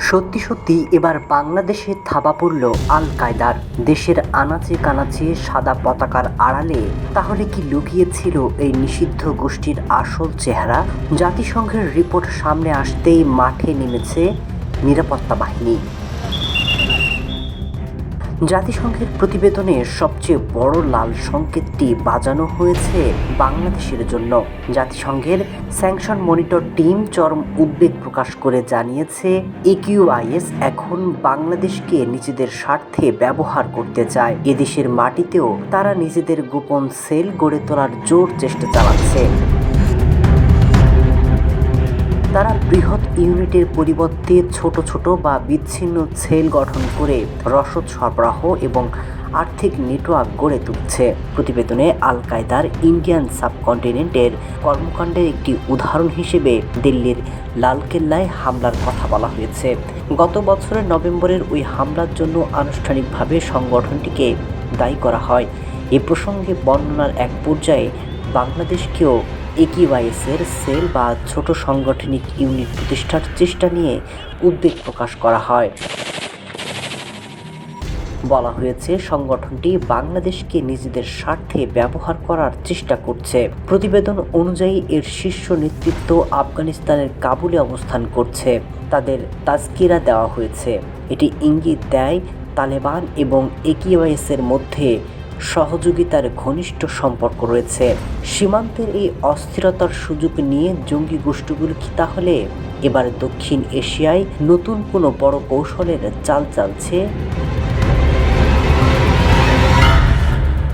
সত্যি সত্যি এবার বাংলাদেশে থাবা পড়ল আল কায়দার। দেশের আনাচে কানাচে সাদা পতাকার আড়ালে তাহলে কি লুকিয়েছিল এই নিষিদ্ধ গোষ্ঠীর আসল চেহারা? জাতিসংঘের রিপোর্ট সামনে আসতেই মাঠে নেমেছে নিরাপত্তা বাহিনী। জাতিসংঘের প্রতিবেদনে সবচেয়ে বড় লাল সংকেতটি বাজানো হয়েছে বাংলাদেশের জন্য। জাতিসংঘের স্যাংশন মনিটর টিম চরম উদ্বেগ প্রকাশ করে জানিয়েছে, একিউআইএস এখন বাংলাদেশকে নিজেদের স্বার্থে ব্যবহার করতে চায়। এদেশের মাটিতেও তারা নিজেদের গোপন সেল গড়ে তোলার জোর চেষ্টা চালাচ্ছে। তারা বৃহৎ ইউনিটের পরিবর্তে ছোট ছোট বা বিচ্ছিন্ন সেল গঠন করে রসদ সরবরাহ এবং আর্থিক নেটওয়ার্ক গড়ে তুলছে। প্রতিবেদনে আল কায়দার ইন্ডিয়ান সাবকন্টিনেন্টের কর্মকাণ্ডের একটি উদাহরণ হিসেবে দিল্লির লালকেল্লায় হামলার কথা বলা হয়েছে। গত বছরের নভেম্বরের ওই হামলার জন্য আনুষ্ঠানিকভাবে সংগঠনটিকে দায়ী করা হয়। এ প্রসঙ্গে বর্ণনার এক পর্যায়ে বাংলাদেশকেও একিউআইএসের সেল বা ছোট সাংগঠনিক ইউনিট প্রতিষ্ঠার চেষ্টা নিয়ে উদ্বেগ প্রকাশ করা হয়। বলা হয়েছে, সংগঠনটি বাংলাদেশকে নিজেদের স্বার্থে ব্যবহার করার চেষ্টা করছে। প্রতিবেদন অনুযায়ী এর শীর্ষ নেতৃত্ব আফগানিস্তানের কাবুলে অবস্থান করছে। তাদের তাজকিরা দেওয়া হয়েছে। এটি ইঙ্গিত দেয় তালেবান এবং একিউআইএসের মধ্যে সহযোগিতার ঘনিষ্ঠ সম্পর্ক রয়েছে। সীমান্তের এই অস্থিরতার সুযোগ নিয়ে জঙ্গি গোষ্ঠীগুলো কি তাহলে এবার দক্ষিণ এশিয়ায় নতুন কোনো বড় কৌশলের চাল চালছে?